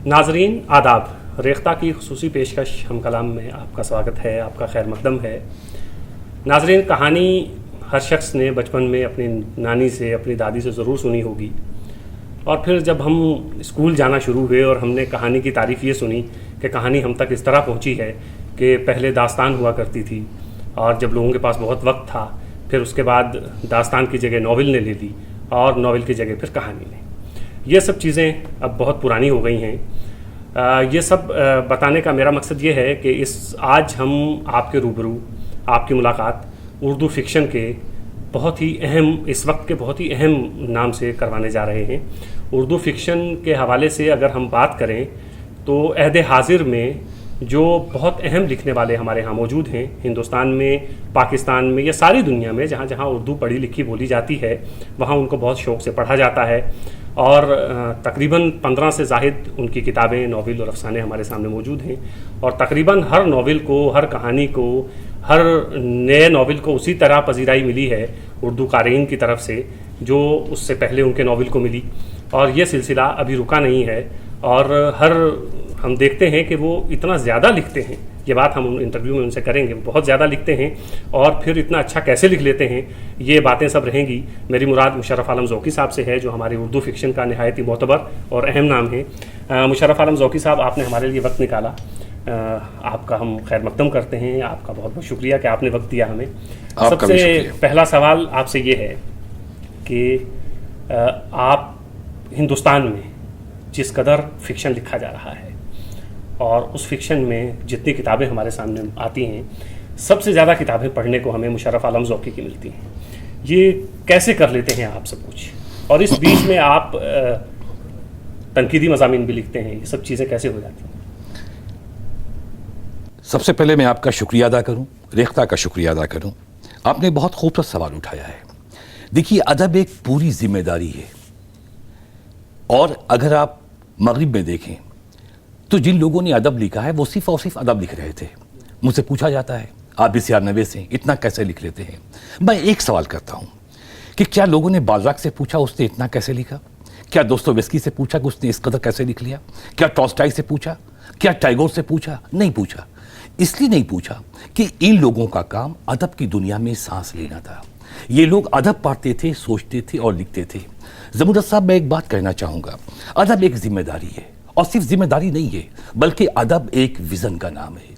ناظرین آداب، ریختہ کی خصوصی پیشکش ہم کلام میں آپ کا سواگت ہے، آپ کا خیر مقدم ہے۔ ناظرین، کہانی ہر شخص نے بچپن میں اپنی نانی سے، اپنی دادی سے ضرور سنی ہوگی، اور پھر جب ہم اسکول جانا شروع ہوئے اور ہم نے کہانی کی تعریف یہ سنی کہ کہانی ہم تک اس طرح پہنچی ہے کہ پہلے داستان ہوا کرتی تھی، اور جب لوگوں کے پاس بہت وقت تھا پھر اس کے بعد داستان کی جگہ ناول نے لے لی، اور ناول کی جگہ پھر کہانی نے۔ یہ سب چیزیں اب بہت پرانی ہو گئی ہیں۔ یہ سب بتانے کا میرا مقصد یہ ہے کہ آج ہم آپ کے روبرو، آپ کی ملاقات اردو فکشن کے بہت ہی اہم، اس وقت کے بہت ہی اہم نام سے کروانے جا رہے ہیں۔ اردو فکشن کے حوالے سے اگر ہم بات کریں تو عہد حاضر میں جو بہت اہم لکھنے والے ہمارے ہاں موجود ہیں، ہندوستان میں، پاکستان میں، یا ساری دنیا میں جہاں جہاں اردو پڑھی لکھی بولی جاتی ہے وہاں ان کو بہت شوق سے پڑھا جاتا ہے، اور تقریباً 15 سے زائد ان کی کتابیں، ناول اور افسانے ہمارے سامنے موجود ہیں، اور تقریباً ہر ناول کو، ہر کہانی کو، ہر نئے ناول کو اسی طرح پذیرائی ملی ہے اردو قارئین کی طرف سے جو اس سے پہلے ان کے ناول کو ملی، اور یہ سلسلہ ابھی رکا نہیں ہے، اور ہم دیکھتے ہیں کہ وہ اتنا زیادہ لکھتے ہیں، یہ بات ہم انٹرویو میں ان سے کریں گے، وہ بہت زیادہ لکھتے ہیں، اور پھر اتنا اچھا کیسے لکھ لیتے ہیں، یہ باتیں سب رہیں گی۔ میری مراد مشرف عالم ذوقی صاحب سے ہے، جو ہماری اردو فکشن کا نہایت ہی معتبر اور اہم نام ہے۔ مشرف عالم ذوقی صاحب، آپ نے ہمارے لیے وقت نکالا، آپ کا ہم خیر مقدم کرتے ہیں، آپ کا بہت بہت شکریہ کہ آپ نے وقت دیا ہمیں۔ سب سے پہلا سوال آپ سے یہ ہے کہ آپ ہندوستان میں جس قدر فکشن لکھا جا رہا ہے، اور اس فکشن میں جتنی کتابیں ہمارے سامنے آتی ہیں، سب سے زیادہ کتابیں پڑھنے کو ہمیں مشرف عالم ذوقی کی ملتی ہیں، یہ کیسے کر لیتے ہیں آپ سب کچھ؟ اور اس بیچ میں آپ تنقیدی مضامین بھی لکھتے ہیں، یہ سب چیزیں کیسے ہو جاتی ہیں؟ سب سے پہلے میں آپ کا شکریہ ادا کروں، ریختہ کا شکریہ ادا کروں۔ آپ نے بہت خوبصورت سوال اٹھایا ہے۔ دیکھیے، ادب ایک پوری ذمہ داری ہے، اور اگر آپ مغرب میں دیکھیں تو جن لوگوں نے ادب لکھا ہے وہ صرف اور صرف ادب لکھ رہے تھے۔ مجھ سے پوچھا جاتا ہے آپ 96 سے اتنا کیسے لکھ لیتے ہیں؟ میں ایک سوال کرتا ہوں کہ کیا لوگوں نے بالزاک سے پوچھا اس نے اتنا کیسے لکھا؟ کیا دوستویسکی سے پوچھا کہ اس نے اس قدر کیسے لکھ لیا؟ کیا ٹالسٹائی سے پوچھا؟ کیا ٹیگور سے پوچھا؟ نہیں پوچھا۔ اس لیے نہیں پوچھا کہ ان لوگوں کا کام ادب کی دنیا میں سانس لینا تھا۔ یہ لوگ ادب پڑھتے تھے، سوچتے تھے اور لکھتے تھے۔ زمرد صاحب، میں ایک بات کہنا چاہوں گا، ادب ایک ذمہ داری ہے، اور صرف ذمہ داری نہیں ہے بلکہ ادب ایک ویژن کا نام ہے۔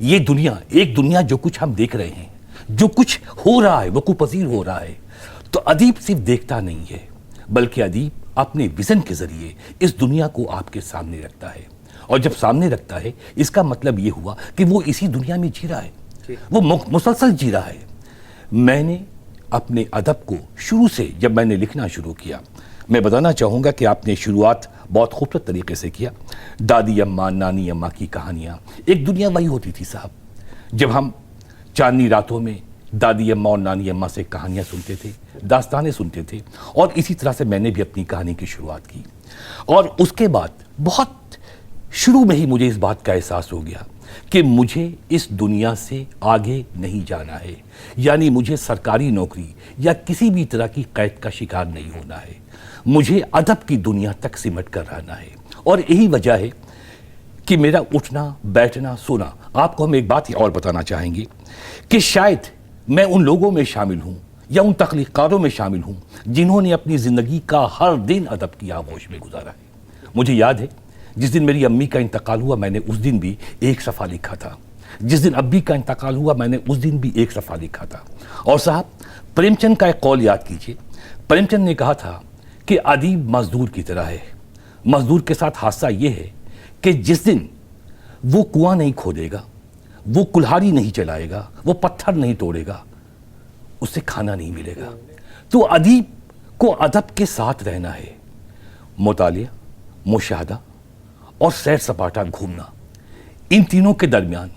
یہ دنیا، ایک دنیا جو کچھ ہم دیکھ رہے ہیں، جو کچھ ہو رہا ہے، وقوع پذیر ہو رہا ہے، تو ادیب صرف دیکھتا نہیں ہے بلکہ ادیب اپنے ویژن کے ذریعے اس دنیا کو آپ کے سامنے رکھتا ہے، اور جب سامنے رکھتا ہے اس کا مطلب یہ ہوا کہ وہ اسی دنیا میں جی رہا ہے، وہ مسلسل جی رہا ہے۔ میں نے اپنے ادب کو شروع سے، جب میں نے لکھنا شروع کیا، میں بتانا چاہوں گا کہ آپ نے شروعات بہت خوبصورت طریقے سے کیا۔ دادی اماں، نانی اماں کی کہانیاں، ایک دنیا وہی ہوتی تھی صاحب، جب ہم چاندنی راتوں میں دادی اماں اور نانی اماں سے کہانیاں سنتے تھے، داستانیں سنتے تھے، اور اسی طرح سے میں نے بھی اپنی کہانی کی شروعات کی۔ اور اس کے بعد بہت شروع میں ہی مجھے اس بات کا احساس ہو گیا کہ مجھے اس دنیا سے آگے نہیں جانا ہے، یعنی مجھے سرکاری نوکری یا کسی بھی طرح کی قید کا شکار نہیں ہونا ہے، مجھے ادب کی دنیا تک سمٹ کر رہنا ہے۔ اور یہی وجہ ہے کہ میرا اٹھنا، بیٹھنا، سونا۔ آپ کو ہم ایک بات اور بتانا چاہیں گے کہ شاید میں ان لوگوں میں شامل ہوں یا ان تخلیق کاروں میں شامل ہوں جنہوں نے اپنی زندگی کا ہر دن ادب کی آغوش میں گزارا ہے۔ مجھے یاد ہے جس دن میری امی کا انتقال ہوا، میں نے اس دن بھی ایک صفحہ لکھا تھا۔ جس دن ابی کا انتقال ہوا، میں نے اس دن بھی ایک صفحہ لکھا تھا۔ اور صاحب، پریم چند کا ایک قول یاد کیجئے۔ پریم چند نے کہا تھا کہ ادیب مزدور کی طرح ہے۔ مزدور کے ساتھ حادثہ یہ ہے کہ جس دن وہ کنواں نہیں کھودے گا، وہ کلہاڑی نہیں چلائے گا، وہ پتھر نہیں توڑے گا، اسے کھانا نہیں ملے گا۔ تو ادیب کو ادب کے ساتھ رہنا ہے، مطالعہ، مشاہدہ اور سیر سپاٹا گھومنا، ان تینوں کے درمیان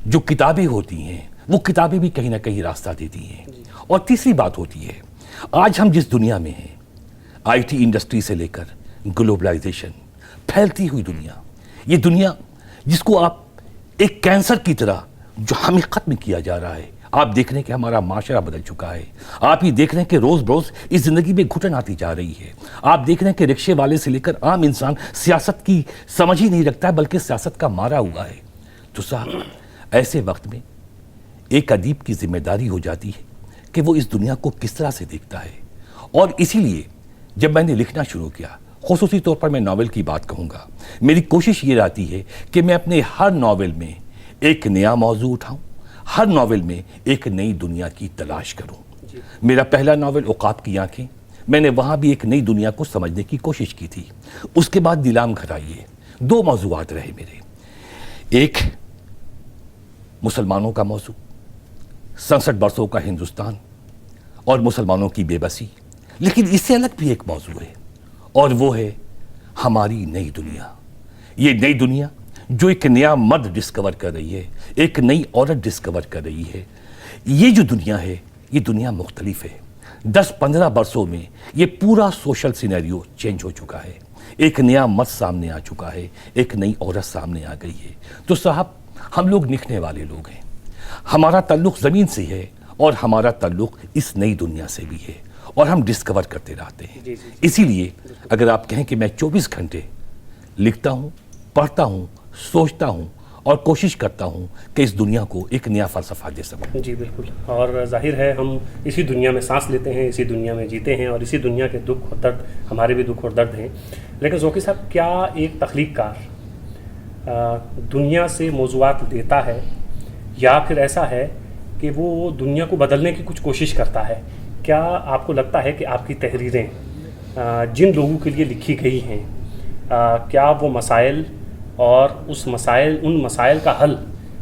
جو کتابیں ہوتی ہیں وہ کتابیں بھی کہیں نہ کہیں راستہ دیتی ہیں۔ اور تیسری بات ہوتی ہے، آج ہم جس دنیا میں ہیں، آئی ٹی انڈسٹری سے لے کر گلوبلائزیشن، پھیلتی ہوئی دنیا، یہ دنیا جس کو آپ ایک کینسر کی طرح جو ہمیں ختم کیا جا رہا ہے، آپ دیکھ رہے ہیں کہ ہمارا معاشرہ بدل چکا ہے. آپ یہ دیکھ رہے ہیں کہ روز بروز اس زندگی میں گھٹن آتی جا رہی ہے. آپ دیکھ رہے ہیں کہ رکشے والے سے لے کر عام انسان سیاست کی سمجھ ہی نہیں رکھتا ہے بلکہ سیاست کا مارا ہوا ہے. تو صاحب ایسے وقت میں ایک ادیب کی ذمہ داری ہو جاتی ہے کہ وہ اس دنیا کو کس طرح سے دیکھتا ہے. اور اسی لیے جب میں نے لکھنا شروع کیا, خصوصی طور پر میں ناول کی بات کہوں گا, میری کوشش یہ رہتی ہے کہ میں اپنے ہر ناول میں ایک نیا موضوع اٹھاؤں, ہر ناول میں ایک نئی دنیا کی تلاش کروں. میرا پہلا ناول عقاب کی آنکھیں, میں نے وہاں بھی ایک نئی دنیا کو سمجھنے کی کوشش کی تھی. اس کے بعد نیلام گھر آئیے, دو موضوعات رہے میرے. ایک مسلمانوں کا موضوع, 67 برسوں کا ہندوستان اور مسلمانوں کی بے بسی. لیکن اس سے الگ بھی ایک موضوع ہے اور وہ ہے ہماری نئی دنیا. یہ نئی دنیا جو ایک نیا مرد ڈسکور کر رہی ہے, ایک نئی عورت ڈسکور کر رہی ہے. یہ جو دنیا ہے یہ دنیا مختلف ہے. 10-15 برسوں میں یہ پورا سوشل سینیریو چینج ہو چکا ہے. ایک نیا مرد سامنے آ چکا ہے, ایک نئی عورت سامنے آ گئی ہے. تو صاحب ہم لوگ لکھنے والے لوگ ہیں, ہمارا تعلق زمین سے ہے اور ہمارا تعلق اس نئی دنیا سے بھی ہے اور ہم ڈسکور کرتے رہتے ہیں. اسی لیے اگر آپ کہیں کہ میں 24 گھنٹے لکھتا ہوں, پڑھتا ہوں, سوچتا ہوں اور کوشش کرتا ہوں کہ اس دنیا کو ایک نیا فلسفہ دے سکوں. جی بالکل, اور ظاہر ہے ہم اسی دنیا میں سانس لیتے ہیں, اسی دنیا میں جیتے ہیں اور اسی دنیا کے دکھ اور درد ہمارے بھی دکھ اور درد ہیں. لیکن ذوقی صاحب, کیا ایک تخلیق کار دنیا سے موضوعات لیتا ہے یا پھر ایسا ہے کہ وہ دنیا کو بدلنے کی کچھ کوشش کرتا ہے؟ کیا آپ کو لگتا ہے کہ آپ کی تحریریں جن لوگوں کے لیے لکھی گئی ہیں, کیا وہ مسائل اور ان مسائل کا حل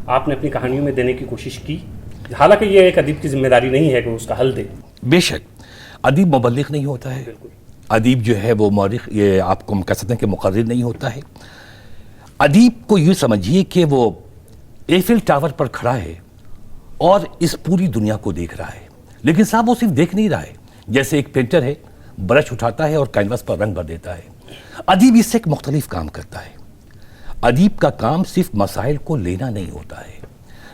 آپ نے اپنی کہانیوں میں دینے کی کوشش کی؟ حالانکہ یہ ایک ادیب کی ذمہ داری نہیں ہے کہ وہ اس کا حل دے. بے شک ادیب مبلغ نہیں ہوتا ہے, ادیب جو ہے وہ مورخ, یہ آپ کو ہم کہہ سکتے ہیں کہ مقرر نہیں ہوتا ہے. ادیب کو یوں سمجھیے کہ وہ ایفل ٹاور پر کھڑا ہے اور اس پوری دنیا کو دیکھ رہا ہے. لیکن صاحب وہ صرف دیکھ نہیں رہا ہے. جیسے ایک پینٹر ہے, برش اٹھاتا ہے اور کینوس پر رنگ بھر دیتا ہے. ادیب اس سے ایک مختلف کام کرتا ہے. ادیب کا کام صرف مسائل کو لینا نہیں ہوتا ہے,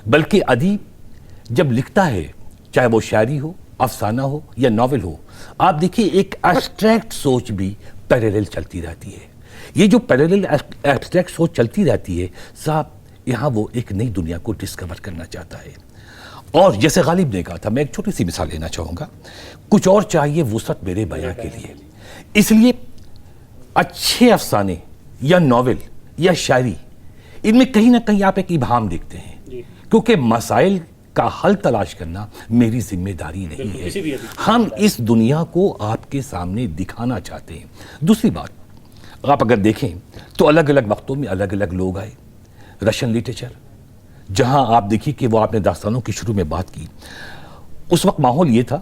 بلکہ ادیب جب لکھتا ہے, چاہے وہ شاعری ہو, افسانہ ہو یا ناول ہو, آپ دیکھیے ایک ایبسٹریکٹ سوچ بھی پیریلل چلتی رہتی ہے. یہ جو پیریلل ایبسٹریکٹ سوچ چلتی رہتی ہے صاحب, یہاں وہ ایک نئی دنیا کو ڈسکور کرنا چاہتا ہے. اور جیسے غالب نے کہا تھا, میں ایک چھوٹی سی مثال لینا چاہوں گا, کچھ اور چاہیے وسعت میرے بیاں کے لیے. اس لیے اچھے افسانے یا ناول یا شاعری, ان میں کہیں نہ کہیں آپ ایک ابہام دیکھتے ہیں, کیونکہ مسائل کا حل تلاش کرنا میری ذمہ داری نہیں ہے. ہم اس دنیا کو آپ کے سامنے دکھانا چاہتے ہیں. دوسری بات, آپ اگر دیکھیں تو الگ الگ وقتوں میں الگ الگ لوگ آئے. رشین لٹریچر, جہاں آپ دیکھیے کہ وہ آپ نے داستانوں کی شروع میں بات کی, اس وقت ماحول یہ تھا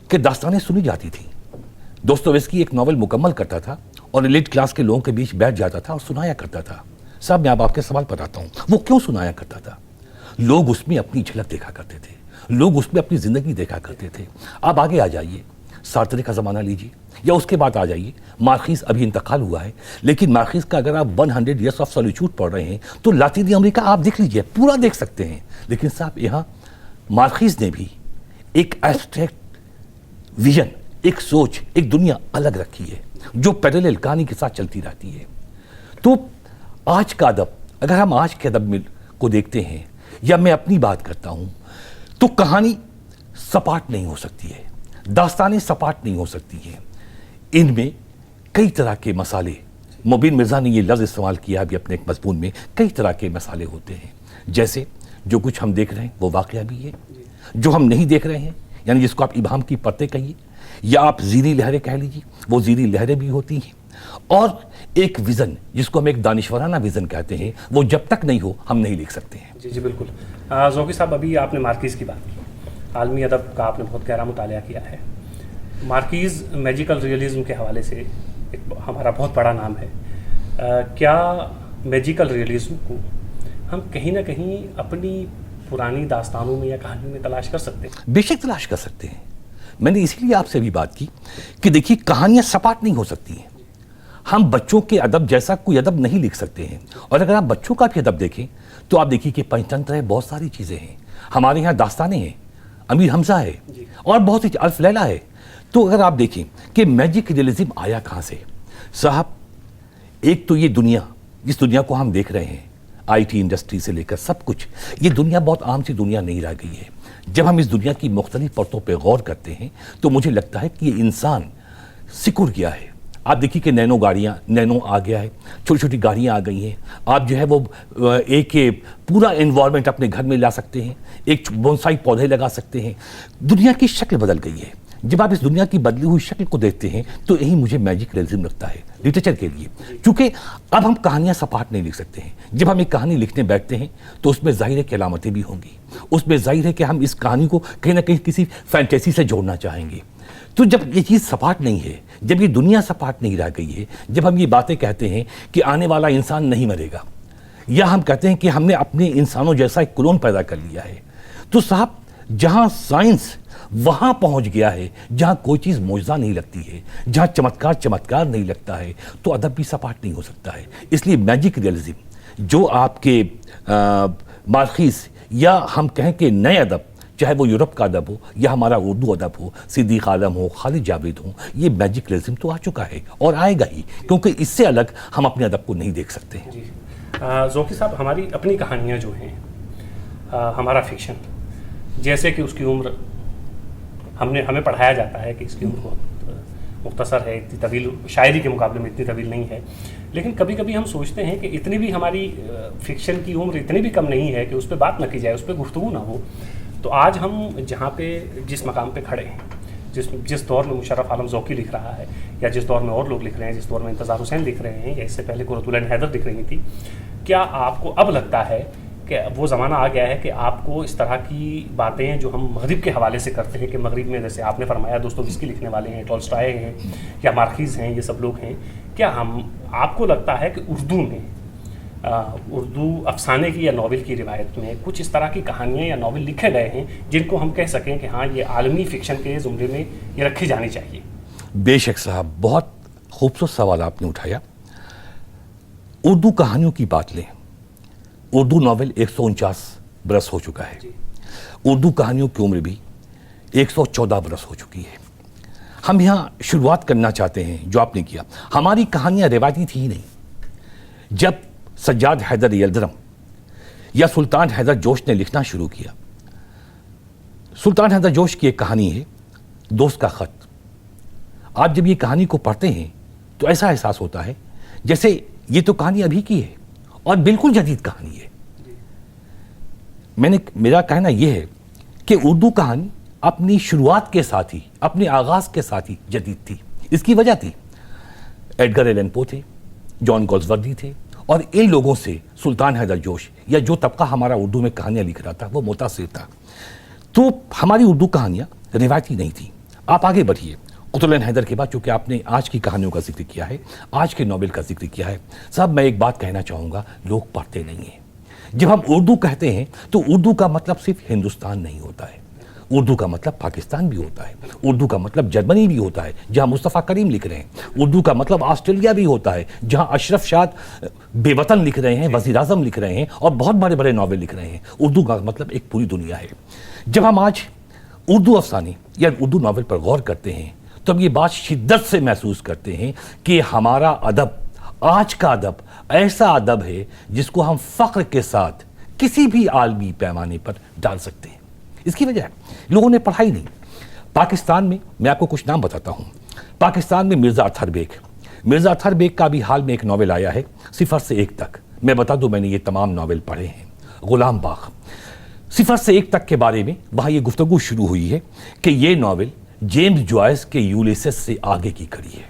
کہ داستانیں سنی جاتی تھیں. دوستویسکی ایک ناول مکمل کرتا تھا اور ایلیٹ کلاس کے لوگوں کے بیچ بیٹھ جاتا تھا اور سنایا کرتا تھا. صاحب میں آپ کے سوال پر آتا ہوں, وہ کیوں سنایا کرتا تھا؟ لوگ اس میں اپنی جھلک دیکھا کرتے تھے, لوگ اس میں اپنی زندگی دیکھا کرتے تھے. آپ آگے آ جائیے, سارترے کا زمانہ لیجیے, یا اس کے بعد آ جائیے, مارکیز ابھی انتقال ہوا ہے, لیکن مارکیز کا اگر آپ 100 ایئرس آف سولیچیوڈ پڑھ رہے ہیں تو لاطینی امریکہ آپ دیکھ لیجیے, پورا دیکھ سکتے ہیں. لیکن صاحب یہاں مارکیز نے بھی ایک ایبسٹریکٹ ویژن, ایک سوچ, ایک دنیا الگ رکھی ہے جو پیریلل کہانی کے ساتھ چلتی رہتی ہے. تو آج کا ادب, اگر ہم آج کے ادب کو دیکھتے ہیں یا میں اپنی بات کرتا ہوں, تو کہانی سپاٹ نہیں ہو سکتی ہے, داستانیں سپاٹ نہیں ہو سکتی ہیں. ان میں کئی طرح کے مسالے, مبین مرزا نے یہ لفظ استعمال کیا بھی اپنے ایک مضمون میں, کئی طرح کے مسالے ہوتے ہیں. جیسے جو کچھ ہم دیکھ رہے ہیں وہ واقعہ بھی ہے, جو ہم نہیں دیکھ رہے ہیں یعنی جس کو آپ ابہام کی پرتیں کہیے یا آپ زیریں لہریں کہہ لیجیے, وہ زیریں لہریں بھی ہوتی ہیں. اور ایک ویژن جس کو ہم ایک دانشورانہ ویژن کہتے ہیں, وہ جب تک نہیں ہو ہم نہیں لکھ سکتے ہیں. جی بالکل. ذوقی صاحب, ابھی آپ نے مارکیز کی بات کی, عالمی ادب کا آپ نے بہت گہرا مطالعہ کیا ہے. مارکیز میجیکل ریئلزم کے حوالے سے ہمارا بہت بڑا نام ہے. کیا میجیکل ریئلزم کو ہم کہیں نہ کہیں اپنی پرانی داستانوں میں یا کہانیوں میں تلاش کر سکتے ہیں؟ بے شک تلاش کر سکتے ہیں. میں نے اسی لیے آپ سے بھی بات کی کہ دیکھیے کہانیاں سپاٹ نہیں ہو سکتی ہیں. ہم بچوں کے ادب جیسا کوئی ادب نہیں لکھ سکتے ہیں. اور اگر آپ بچوں کا بھی ادب دیکھیں تو آپ دیکھیے کہ پنچتنتر ہے, بہت ساری چیزیں ہیں. ہمارے یہاں داستانیں ہیں, امیر حمزہ ہے اور بہت سی الف لیلا ہے. تو اگر آپ دیکھیں کہ میجک ریئلزم آیا کہاں سے صاحب، ایک تو یہ دنیا، جس دنیا کو ہم دیکھ رہے ہیں آئی ٹی انڈسٹری سے لے کر سب کچھ، یہ دنیا بہت عام سی دنیا نہیں رہ گئی ہے. جب ہم اس دنیا کی مختلف پرتوں پہ غور کرتے ہیں تو مجھے لگتا ہے کہ یہ انسان سکڑ گیا ہے. آپ دیکھیے کہ نینو آ گیا ہے، چھوٹی چھوٹی گاڑیاں آ گئی ہیں. آپ جو ہے وہ ایک پورا انوائرمنٹ اپنے گھر میں لا سکتے ہیں، ایک بونسائی پودے لگا سکتے ہیں. دنیا کی شکل بدل گئی ہے. جب آپ اس دنیا کی بدلی ہوئی شکل کو دیکھتے ہیں تو یہی مجھے میجک ریئلزم لگتا ہے لٹریچر کے لیے. کیونکہ اب ہم کہانیاں سپاٹ نہیں لکھ سکتے ہیں. جب ہم ایک کہانی لکھنے بیٹھتے ہیں تو اس میں ظاہر ہے کہ علامتیں بھی ہوں گی، اس میں ظاہر ہے کہ ہم اس کہانی کو کہیں نہ کہیں کسی فینٹیسی سے جوڑنا چاہیں گے. تو جب یہ چیز سپاٹ نہیں ہے، جب یہ دنیا سپاٹ نہیں رہ گئی ہے، جب ہم یہ باتیں کہتے ہیں کہ آنے والا انسان نہیں مرے گا، یا ہم کہتے ہیں کہ ہم نے اپنے انسانوں جیسا ایک کلون پیدا کر لیا ہے، تو صاحب جہاں سائنس وہاں پہنچ گیا ہے، جہاں کوئی چیز معجزہ نہیں لگتی ہے، جہاں چمتکار نہیں لگتا ہے، تو ادب بھی سپاٹ نہیں ہو سکتا ہے. اس لیے میجک ریئلزم جو آپ کے مارخیز یا ہم کہیں کہ نئے ادب، چاہے وہ یورپ کا ادب ہو یا ہمارا اردو ادب ہو، صدیق عالم ہو، خالد جاوید ہو، یہ میجک ریئلزم تو آ چکا ہے اور آئے گا ہی، کیونکہ اس سے الگ ہم اپنے ادب کو نہیں دیکھ سکتے. جی ذوقی صاحب، ہماری اپنی کہانیاں جو ہیں، ہمارا فکشن، جیسے کہ اس کی عمر ہمیں پڑھایا جاتا ہے کہ اس کی عمر بہت مختصر ہے، اتنی طویل شاعری کے مقابلے میں اتنی طویل نہیں ہے. لیکن کبھی کبھی ہم سوچتے ہیں کہ اتنی بھی ہماری فکشن کی عمر اتنی بھی کم نہیں ہے کہ اس پہ بات نہ کی جائے، اس پہ گفتگو نہ ہو. تو آج ہم جہاں پہ جس مقام پہ کھڑے ہیں، جس دور میں مشرف عالم ذوقی لکھ رہا ہے، یا جس دور میں اور لوگ لکھ رہے ہیں، جس دور میں انتظار حسین لکھ رہے ہیں، یا اس سے پہلے قرۃ العین حیدر لکھ رہی تھی، کیا آپ کو اب لگتا ہے کہ وہ زمانہ آ گیا ہے کہ آپ کو اس طرح کی باتیں جو ہم مغرب کے حوالے سے کرتے ہیں، کہ مغرب میں جیسے آپ نے فرمایا دوستویفسکی لکھنے والے ہیں، ٹولسٹائے ہیں، یا مارکیز ہیں، یہ سب لوگ ہیں، کیا آپ کو لگتا ہے کہ اردو میں، اردو افسانے کی یا ناول کی روایت میں کچھ اس طرح کی کہانیاں یا ناول لکھے گئے ہیں جن کو ہم کہہ سکیں کہ ہاں یہ عالمی فکشن کے زمرے میں یہ رکھی جانی چاہیے؟ بے شک صاحب، بہت خوبصورت سوال آپ نے اٹھایا. اردو کہانیوں کی بات لیں، اردو ناول 149 برس ہو چکا ہے. اردو کہانیوں کی عمر بھی 114 برس ہو چکی ہے. ہم یہاں شروعات کرنا چاہتے ہیں جو آپ نے کیا. ہماری کہانیاں روایتی تھی ہی نہیں. جب سجاد حیدر یلدرم یا سلطان حیدر جوش نے لکھنا شروع کیا، سلطان حیدر جوش کی ایک کہانی ہے دوست کا خط. آپ جب یہ کہانی کو پڑھتے ہیں تو ایسا احساس ہوتا ہے جیسے یہ تو کہانی ابھی کی ہے اور بالکل جدید کہانی ہے. میرا کہنا یہ ہے کہ اردو کہانی اپنی شروعات کے ساتھ ہی، اپنے آغاز کے ساتھ ہی جدید تھی. اس کی وجہ تھی ایڈگر ایلن پو تھے، جان گالزوردی تھے، اور ان لوگوں سے سلطان حیدر جوش یا جو طبقہ ہمارا اردو میں کہانیاں لکھ رہا تھا وہ متاثر تھا. تو ہماری اردو کہانیاں روایتی نہیں تھیں. آپ آگے بڑھیے، قرۃ العین حیدر کے بعد چونکہ آپ نے آج کی کہانیوں کا ذکر کیا ہے، آج کے ناول کا ذکر کیا ہے، صاحب میں ایک بات کہنا چاہوں گا، لوگ پڑھتے نہیں ہیں. جب ہم اردو کہتے ہیں تو اردو کا مطلب صرف ہندوستان نہیں ہوتا ہے، اردو کا مطلب پاکستان بھی ہوتا ہے، اردو کا مطلب جرمنی بھی ہوتا ہے جہاں مصطفیٰ کریم لکھ رہے ہیں، اردو کا مطلب آسٹریلیا بھی ہوتا ہے جہاں اشرف شاد بے وطن لکھ رہے ہیں، وزیر اعظم لکھ رہے ہیں اور بہت بڑے بڑے ناول لکھ رہے ہیں. اردو کا مطلب ایک پوری دنیا ہے. جب ہم آج اردو افسانے یا اردو ناول پر غور کرتے ہیں تو ہم یہ بات شدت سے محسوس کرتے ہیں کہ ہمارا ادب، آج کا ادب ایسا ادب ہے جس کو ہم فخر کے ساتھ کسی بھی عالمی پیمانے پر ڈال سکتے ہیں. اس کی وجہ ہے لوگوں نے پڑھائی نہیں. پاکستان میں آپ کو کچھ نام بتاتا ہوں. پاکستان میں مرزا اطہر بیگ کا بھی حال میں ایک ناول آیا ہے، 0 سے 1 تک. میں بتا دوں میں نے یہ تمام ناول پڑھے ہیں. غلام باغ، 0 سے 1 تک کے بارے میں وہاں یہ گفتگو شروع ہوئی ہے کہ یہ ناول جیمز جوائس کے یولیسس سے آگے کی کڑی ہے.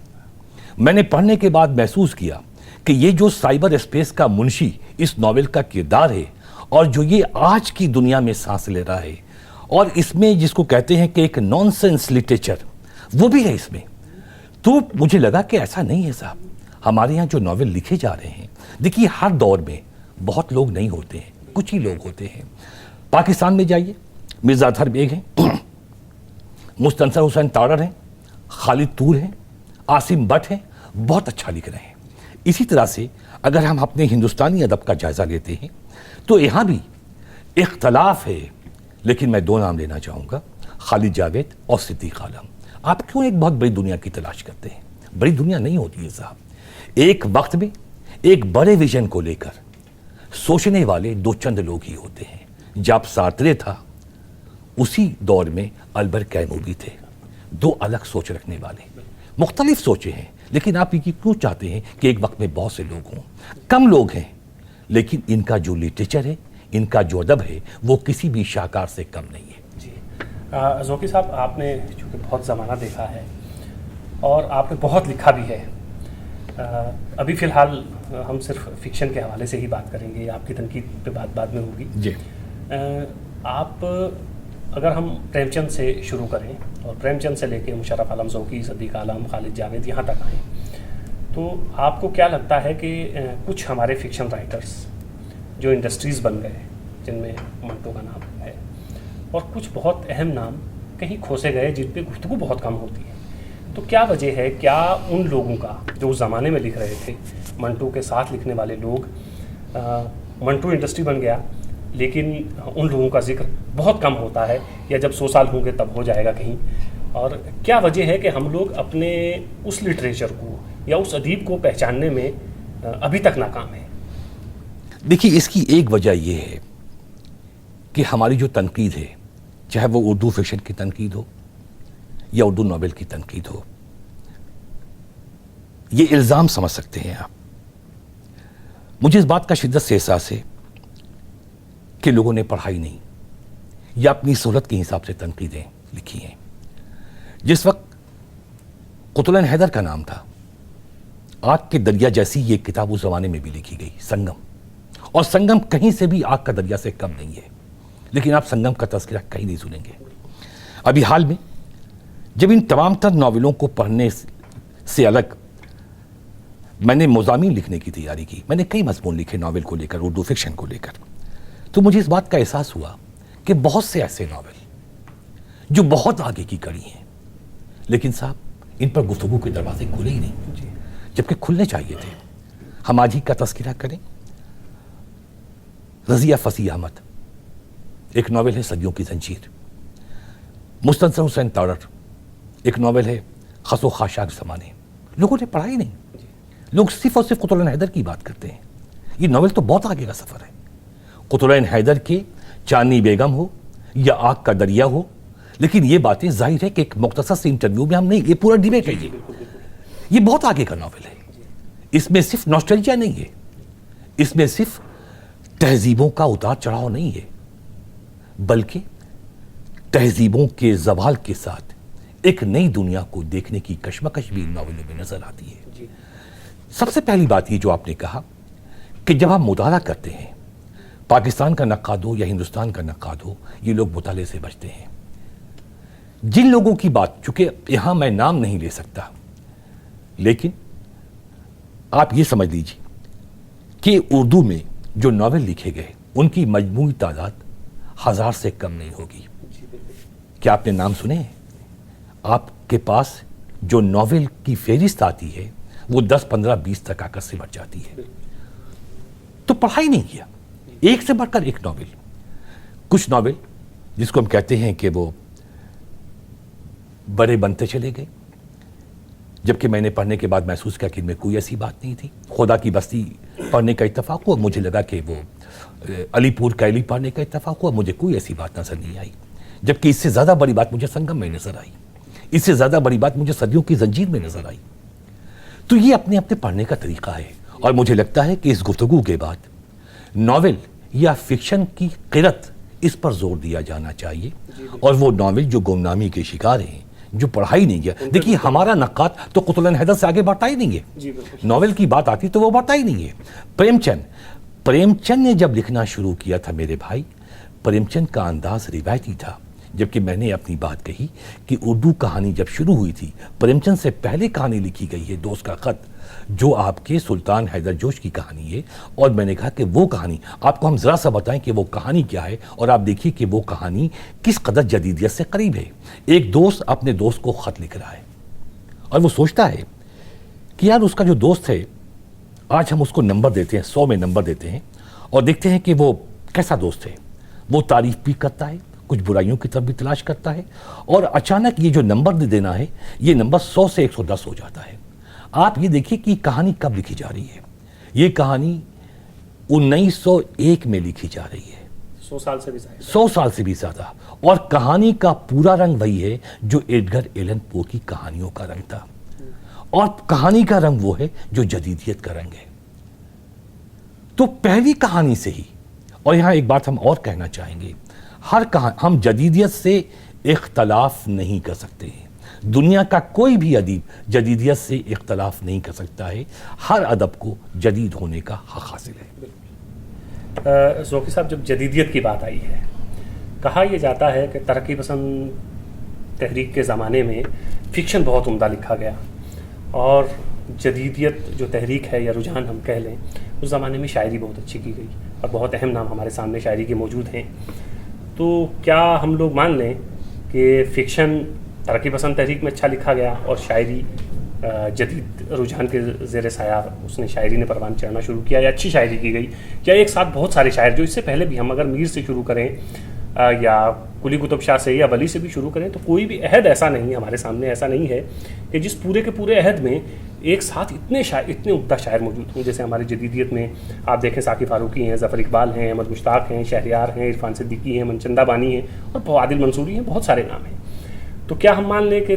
میں نے پڑھنے کے بعد محسوس کیا کہ یہ جو سائبر اسپیس کا منشی اس ناول کا کردار ہے اور جو یہ آج کی دنیا میں سانس لے رہا ہے، اور اس میں جس کو کہتے ہیں کہ ایک نان سینس لٹریچر وہ بھی ہے اس میں. تو مجھے لگا کہ ایسا نہیں ہے صاحب. ہمارے یہاں جو ناول لکھے جا رہے ہیں، دیکھیے ہر دور میں بہت لوگ نہیں ہوتے ہیں، کچھ ہی لوگ ہوتے ہیں. پاکستان میں جائیے، مرزا اطہر بیگ ہیں، مستنصر حسین تارڑ ہیں، خالد طور ہیں، عاصم بٹ ہیں، بہت اچھا لکھ رہے ہیں. اسی طرح سے اگر ہم اپنے ہندوستانی ادب کا جائزہ لیتے ہیں تو یہاں بھی اختلاف ہے لیکن میں 2 نام لینا چاہوں گا, خالد جاوید اور صدیق عالم. آپ کیوں ایک بہت بڑی دنیا کی تلاش کرتے ہیں؟ بڑی دنیا نہیں ہوتی ہے صاحب. ایک وقت میں ایک بڑے ویژن کو لے کر سوچنے والے 2 چند لوگ ہی ہوتے ہیں. جب سارترے تھا اسی دور میں البرٹ کیمو بھی تھے. 2 الگ سوچ رکھنے والے, مختلف سوچیں ہیں, لیکن آپ یہ کیوں چاہتے ہیں کہ ایک وقت میں بہت سے لوگ ہوں؟ کم لوگ ہیں لیکن ان کا جو لٹریچر ہے, ان کا جو ادب ہے, وہ کسی بھی شاہکار سے کم نہیں ہے. جی ذوقی صاحب, آپ نے چونکہ بہت زمانہ دیکھا ہے اور آپ نے بہت لکھا بھی ہے. ابھی فی الحال ہم صرف فکشن کے حوالے سے ہی بات کریں گے, آپ کی تنقید پہ بات بعد میں ہوگی. جی آپ اگر ہم پریم چند سے شروع کریں اور پریم چند سے لے کے مشرف عالم ذوقی, صدیق عالم, خالد جاوید یہاں تک آئیں, تو آپ کو کیا لگتا ہے کہ کچھ ہمارے فکشن رائٹرز جو انڈسٹریز بن گئے, جن میں منٹو کا نام ہے, اور کچھ بہت اہم نام کہیں کھوسے گئے جن پہ گفتگو بہت کم ہوتی ہے, تو کیا وجہ ہے؟ کیا ان لوگوں کا جو اس زمانے میں لکھ رہے تھے, منٹو کے ساتھ لکھنے والے لوگ, منٹو انڈسٹری بن گیا لیکن ان لوگوں کا ذکر بہت کم ہوتا ہے, یا جب 100 سال ہوں گے تب ہو جائے گا کہیں, اور کیا وجہ ہے کہ ہم لوگ اپنے اس لٹریچر کو یا اس ادیب کو پہچاننے میں ابھی تک ناکام ہیں؟ دیکھیے, اس کی ایک وجہ یہ ہے کہ ہماری جو تنقید ہے, چاہے وہ اردو فکشن کی تنقید ہو یا اردو ناول کی تنقید ہو, یہ الزام سمجھ سکتے ہیں آپ. مجھے اس بات کا شدت سے احساس ہے کہ لوگوں نے پڑھائی نہیں یا اپنی سہولت کے حساب سے تنقیدیں لکھی ہیں. جس وقت قطب العین حیدر کا نام تھا, آگ کے دریا جیسی یہ کتاب اس زمانے میں بھی لکھی گئی, سنگم, اور سنگم کہیں سے بھی آگ کا دریا سے کم نہیں ہے, لیکن آپ سنگم کا تذکرہ کہیں نہیں سنیں گے. ابھی حال میں جب ان تمام تر ناولوں کو پڑھنے سے الگ میں نے مضامین لکھنے کی تیاری کی, میں نے کئی مضمون لکھے ناول کو لے کر, اردو فکشن کو لے کر, تو مجھے اس بات کا احساس ہوا کہ بہت سے ایسے ناول جو بہت آگے کی کڑی ہیں, لیکن صاحب ان پر گفتگو کے دروازے کھلے ہی نہیں, جبکہ کھلنے چاہیے تھے. ہم آج ہی کا تذکرہ کریں, رضیہ فصیح احمد, ایک ناول ہے صدیوں کی زنجیر. مستنصر حسین تارڑ, ایک ناول ہے خس و خاشاک زمانے. لوگوں نے پڑھا ہی نہیں, لوگ صرف اور صرف قطب العین حیدر کی بات کرتے ہیں. یہ ناول تو بہت آگے کا سفر ہے. قطب العین حیدر کے چاندنی بیگم ہو یا آگ کا دریا ہو, لیکن یہ باتیں ظاہر ہے کہ ایک مختصر سے انٹرویو میں ہم نہیں, یہ پورا ڈیبیٹ ہے. یہ بہت آگے کا ناول ہے. اس میں صرف نوسٹیلجیا نہیں ہے, اس میں صرف تہذیبوں کا اتار چڑھاؤ نہیں ہے, بلکہ تہذیبوں کے زوال کے ساتھ ایک نئی دنیا کو دیکھنے کی کشمکش بھی ان ناولوں میں نظر آتی ہے. سب سے پہلی بات یہ جو آپ نے کہا کہ جب آپ مطالعہ کرتے ہیں, پاکستان کا نقاد ہو یا ہندوستان کا نقاد ہو, یہ لوگ مطالعے سے بچتے ہیں. جن لوگوں کی بات, چونکہ یہاں میں نام نہیں لے سکتا, لیکن آپ یہ سمجھ لیجیے کہ اردو میں جو ناول لکھے گئے ان کی مجموعی تعداد 1000 سے کم نہیں ہوگی. کیا آپ نے نام سنے ہیں؟ آپ کے پاس جو ناول کی فہرست آتی ہے وہ 10, 15, 20 تک آ کر سے بڑھ جاتی ہے. تو پڑھائی نہیں کیا, ایک سے بڑھ کر ایک ناول. کچھ ناول جس کو ہم کہتے ہیں کہ وہ بڑے بنتے چلے گئے, جبکہ میں نے پڑھنے کے بعد محسوس کیا کہ ان میں کوئی ایسی بات نہیں تھی. خدا کی بستی پڑھنے کا اتفاق ہوا, مجھے لگا کہ وہ علی پور کیلی پڑھنے کا اتفاق ہوا, مجھے کوئی ایسی بات نظر نہیں آئی. جبکہ اس سے زیادہ بڑی بات مجھے سنگم میں نظر آئی, اس سے زیادہ بڑی بات مجھے صدیوں کی زنجیر میں نظر آئی. تو یہ اپنے اپنے پڑھنے کا طریقہ ہے, اور مجھے لگتا ہے کہ اس گفتگو کے بعد ناول یا فکشن کی قرت اس پر زور دیا جانا چاہیے, اور وہ ناول جو گمنامی کے شکار ہیں, جو پڑھائی نہیں گیا. دیکھیے ہمارا نقاد تو قطب العین حیدر سے آگے بڑھتا ہی نہیں ہے, ناول کی بات آتی تو وہ بڑھتا ہی نہیں ہے. پریم چند نے جب لکھنا شروع کیا تھا میرے بھائی, پریم چند کا انداز روایتی تھا, جبکہ میں نے اپنی بات کہی کہ اردو کہانی جب شروع ہوئی تھی, پریم چند سے پہلے کہانی لکھی گئی ہے دوست کا خط, جو آپ کے سلطان حیدر جوش کی کہانی ہے. اور میں نے کہا کہ وہ کہانی آپ کو ہم ذرا سا بتائیں کہ وہ کہانی کیا ہے, اور آپ دیکھیے کہ وہ کہانی کس قدر جدیدیت سے قریب ہے. ایک دوست اپنے دوست کو خط لکھ رہا ہے, اور وہ سوچتا ہے کہ یار اس کا جو دوست ہے, آج ہم اس کو نمبر دیتے ہیں, 100 میں نمبر دیتے ہیں, اور دیکھتے ہیں کہ وہ کیسا دوست ہے. وہ تعریف بھی کرتا ہے, کچھ برائیوں کی طرف بھی تلاش کرتا ہے، اور اچانک یہ جو نمبر دینا ہے، یہ نمبر 100 سے 110 ہو جاتا ہے۔ آپ یہ دیکھیے کہ کہانی کب لکھی جا رہی ہے۔ یہ کہانی 1901 میں لکھی جا رہی ہے، 100 سال سے بھی زیادہ۔ 100 سال سے بھی زیادہ، اور کہانی کا پورا رنگ وہی ہے جو ایڈگر ایلن پو کی کہانیوں کا رنگ تھا، اور کہانی کا رنگ وہ ہے جو جدیدیت کا رنگ ہے۔ تو پہلی کہانی سے ہی، اور یہاں ایک بات ہم اور کہنا چاہیں گے، ہم جدیدیت سے اختلاف نہیں کر سکتے ہیں۔ دنیا کا کوئی بھی ادیب جدیدیت سے اختلاف نہیں کر سکتا ہے، ہر ادب کو جدید ہونے کا حق حاصل ہے۔ ذوقی صاحب، جب جدیدیت کی بات آئی ہے، کہا یہ جاتا ہے کہ ترقی پسند تحریک کے زمانے میں فکشن بہت عمدہ لکھا گیا، اور جدیدیت جو تحریک ہے یا رجحان ہم کہہ لیں، اس زمانے میں شاعری بہت اچھی کی گئی، اور بہت اہم نام ہمارے سامنے شاعری کے موجود ہیں۔ تو کیا ہم لوگ مان لیں کہ فکشن ترقی پسند تحریک میں اچھا لکھا گیا، اور شاعری جدید رجحان کے زیر سایہ اس نے شاعری نے پروان چڑھنا شروع کیا، یا اچھی شاعری کی گئی، یا ایک ساتھ بہت سارے شاعر جو اس سے پہلے بھی، ہم اگر میر سے شروع کریں یا قلی قطب شاہ سے یا ولی سے بھی شروع کریں، تو کوئی بھی عہد ایسا نہیں ہمارے سامنے، ایسا نہیں ہے کہ جس پورے کے پورے عہد میں ایک ساتھ اتنے عمدہ شاعر موجود ہوں۔ جیسے ہماری جدیدیت میں آپ دیکھیں، ثاقب فاروقی ہیں، ظفر اقبال ہیں، احمد مشتاق ہیں، شہریار ہیں، عرفان صدیقی ہیں، منچندہ بانی ہیں، اور عادل منصوری ہیں، بہت سارے نام ہیں۔ تو کیا ہم مان لیں کہ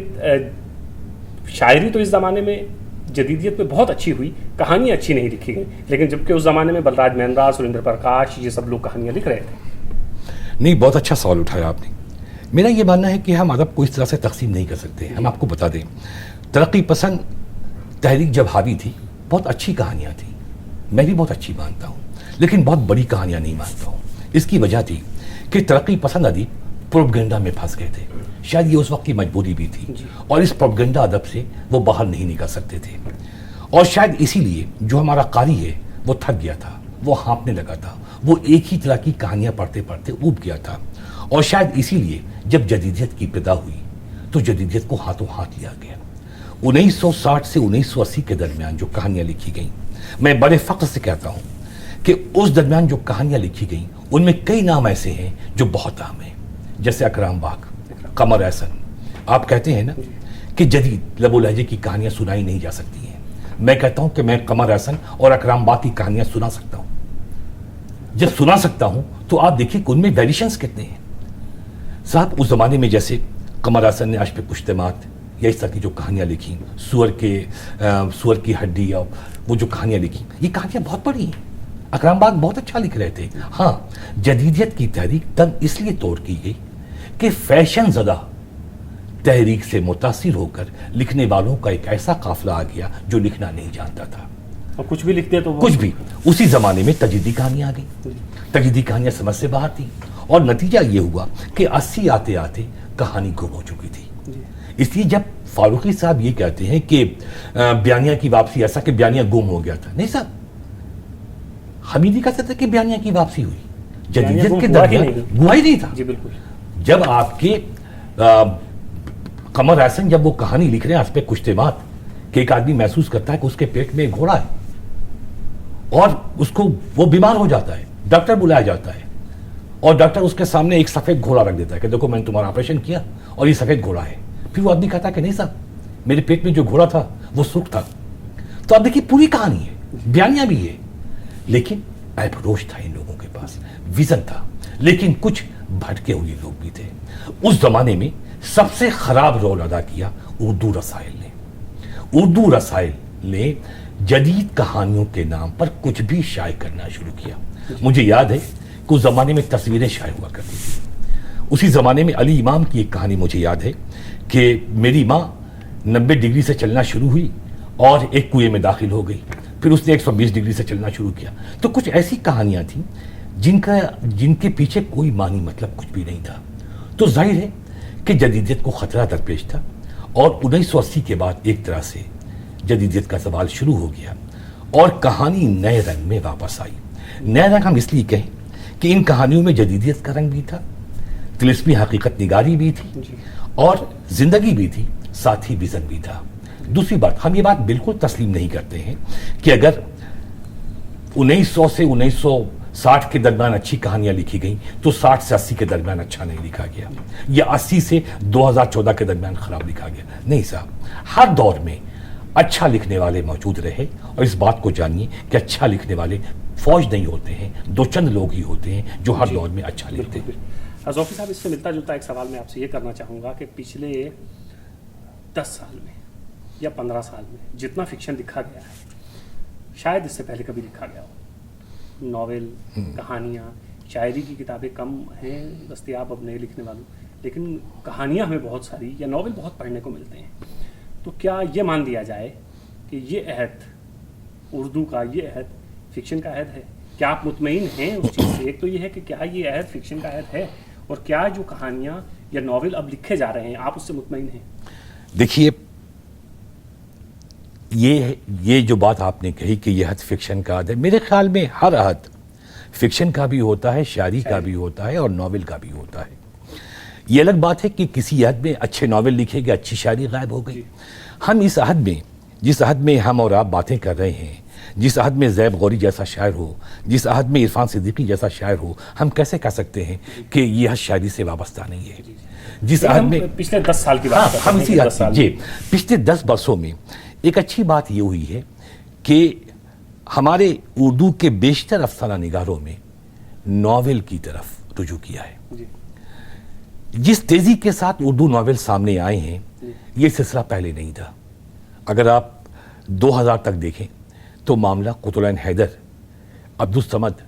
شاعری تو اس زمانے میں جدیدیت میں بہت اچھی ہوئی، کہانیاں اچھی نہیں لکھی گئیں، لیکن جبکہ اس زمانے میں بلراج مہندرا، سریندر پرکاش، یہ سب لوگ کہانیاں لکھ رہے تھے؟ نہیں، بہت اچھا سوال اٹھایا آپ نے۔ میرا یہ ماننا ہے کہ ہم ادب کو اس طرح سے تقسیم نہیں کر سکتے۔ ہم آپ کو بتا دیں، ترقی پسند تحریک جب حاوی تھی، بہت اچھی کہانیاں تھیں، میں بھی بہت اچھی مانتا ہوں، لیکن بہت بڑی کہانیاں نہیں مانتا ہوں۔ اس کی وجہ تھی کہ ترقی پسند ادیب پروپیگنڈا میں پھنس گئے تھے، شاید یہ اس وقت کی مجبوری بھی تھی، اور اس پروپیگنڈا ادب سے وہ باہر نہیں نکل سکتے تھے، اور شاید اسی لیے جو ہمارا قاری ہے وہ تھک گیا تھا، وہ ہانپنے لگا تھا، وہ ایک ہی طرح کی کہانیاں پڑھتے پڑھتے اوب گیا تھا، اور شاید اسی لیے جب جدیدیت کی ابتدا ہوئی تو جدیدیت کو ہاتھوں ہاتھ لیا گیا۔ 1960 سے 1980 کے درمیان جو کہانیاں لکھی گئیں، میں بڑے فخر سے کہتا ہوں کہ اس درمیان جو کہانیاں لکھی گئیں ان میں کئی نام ایسے ہیں جو بہت عام ہیں، جیسے اکرام باغ، قمر احسن۔ آپ کہتے ہیں نا کہ جدید لب و لہجے کی کہانیاں سنائی نہیں جا سکتی ہیں، میں کہتا ہوں کہ میں قمر احسن اور اکرام باغ کی کہانیاں سنا سکتا ہوں۔ جب سنا سکتا ہوں تو آپ دیکھیے کہ ان میں ویریشنز کتنے ہیں۔ صاحب، اس زمانے میں جیسے قمر احسن نے عشب کشتمات یا اس طرح کی جو کہانیاں لکھی، سور کی ہڈی، اور وہ جو کہانیاں لکھی، یہ کہانیاں بہت بڑی ہیں۔ اکرام باغ بہت اچھا لکھ رہے تھے۔ ہاں، جدیدیت کی تحریک تب اس لیے توڑ کی گئی کہ فیشن زدہ تحریک سے متاثر ہو کر لکھنے والوں کا ایک ایسا قافلہ آ گیا جو لکھنا نہیں جانتا تھا، اور کچھ بھی لکھتے تو کچھ بھی۔ اسی زمانے میں تجدیدی کہانیاں آ گئیں، تجدیدی کہانیاں سمجھ سے باہر تھیں، اور نتیجہ یہ ہوا کہ 80 آتے آتے کہانی گم ہو چکی تھی۔ اس لیے جب فاروقی صاحب یہ کہتے ہیں کہ بیانیہ کی واپسی، ایسا کہ بیانیہ گم ہو گیا تھا، نہیں صاحب، ہم یہ نہیں کہہ سکتے کہ بیانیہ کی واپسی ہوئی، جدیدیت کے درمیان گواہی نہیں تھا۔ جی بالکل۔ جب آپ کے قمر احسن جب وہ کہانی لکھ رہے ہیں اس پہ کشتمات، کہ ایک آدمی محسوس کرتا ہے کہ اس کے پیٹ میں ایک گھوڑا ہے، اور اس کو وہ بیمار ہو جاتا ہے، ڈاکٹر بلایا جاتا ہے، اور ڈاکٹر اس کے سامنے ایک سفید گھوڑا رکھ دیتا ہے کہ دیکھو میں نے تمہارا آپریشن کیا اور یہ سفید گھوڑا ہے۔ پھر وہ آدمی کہتا ہے کہ نہیں صاحب، میرے پیٹ میں جو گھوڑا تھا وہ سرخ تھا۔ تو آپ دیکھیے پوری کہانی ہے، بیانیہ بھی ہے، لیکن عیب روش تھا ان لوگوں کے پاس، ویژن تھا، لیکن کچھ بھٹکے ہوئے لوگ بھی تھے۔ اس زمانے میں سب سے خراب رول ادا کیا اردو رسائل نے۔ اردو رسائل نے جدید کہانیوں کے نام پر کچھ بھی شائع کرنا شروع کیا۔ مجھے یاد ہے کہ اس زمانے میں تصویریں شائع ہوا کرتی تھی۔ اسی زمانے میں علی امام کی ایک کہانی مجھے یاد ہے کہ میری ماں 90 ڈگری سے چلنا شروع ہوئی اور ایک کنویں میں داخل ہو گئی، پھر اس نے 120 ڈگری سے چلنا شروع کیا۔ تو کچھ ایسی کہانیاں تھیں جن کے پیچھے کوئی معنی مطلب کچھ بھی نہیں تھا۔ تو ظاہر ہے کہ جدیدیت کو خطرہ درپیش تھا، اور 1980 کے بعد ایک طرح سے جدیدیت کا زوال شروع ہو گیا، اور کہانی نئے رنگ میں واپس آئی۔ نئے رنگ ہم اس لیے کہیں کہ ان کہانیوں میں جدیدیت کا رنگ بھی تھا، طلسمی حقیقت نگاری بھی تھی، اور زندگی بھی تھی، ساتھ ہی ویژن بھی تھا۔ دوسری بات، ہم یہ بات بالکل تسلیم نہیں کرتے ہیں کہ اگر 1900 سے 60 کے درمیان اچھی کہانیاں لکھی گئیں تو 60 سے 80 کے درمیان اچھا نہیں لکھا گیا، یا 80 سے 2014 کے درمیان خراب لکھا گیا. نہیں صاحب، ہر دور میں اچھا لکھنے والے موجود رہے، اور اس بات کو جانیے کہ اچھا لکھنے والے فوج نہیں ہوتے ہیں، دو چند لوگ ہی ہوتے ہیں جو ہر دور میں اچھا لکھتے ہیں. ذوقی صاحب، اس سے ملتا جلتا ایک سوال میں آپ سے یہ کرنا چاہوں گا کہ پچھلے 10 سال میں یا 15 سال میں جتنا فکشن لکھا گیا ہے شاید اس سے پہلے کبھی لکھا گیا ہو. ناول، کہانیاں، شاعری کی کتابیں کم ہیں دستیاب اب نئے لکھنے والوں، لیکن کہانیاں ہمیں بہت ساری یا ناول بہت پڑھنے کو ملتے ہیں. تو کیا یہ مان لیا جائے کہ یہ عہد اردو کا، یہ عہد فکشن کا عہد ہے؟ کیا آپ مطمئن ہیں اس چیز سے؟ ایک تو یہ ہے کہ کیا یہ عہد فکشن کا عہد ہے، اور کیا جو کہانیاں یا ناول اب لکھے جا رہے ہیں آپ اس سے مطمئن ہیں؟ دیکھیے، یہ جو بات آپ نے کہی کہ یہ عہد فکشن کا عہد ہے، میرے خیال میں ہر عہد فکشن کا بھی ہوتا ہے، شاعری کا بھی ہوتا ہے، اور ناول کا بھی ہوتا ہے. یہ الگ بات ہے کہ کسی عہد میں اچھے ناول لکھے گئے، اچھی شاعری غائب ہو گئی. ہم اس عہد میں، جس عہد میں ہم اور آپ باتیں کر رہے ہیں، جس عہد میں زیب غوری جیسا شاعر ہو، جس عہد میں عرفان صدیقی جیسا شاعر ہو، ہم کیسے کہہ سکتے ہیں کہ یہ عہد شاعری سے وابستہ نہیں ہے؟ جس عہد میں پچھلے 10 سال کی بات ہم اسی عہد جی پچھلے 10 برسوں میں ایک اچھی بات یہ ہوئی ہے کہ ہمارے اردو کے بیشتر افسانہ نگاروں میں ناول کی طرف رجوع کیا ہے. جس تیزی کے ساتھ اردو ناول سامنے آئے ہیں، یہ سلسلہ پہلے نہیں تھا. اگر آپ 2000 تک دیکھیں تو معاملہ قطلین حیدر، عبدالصمد،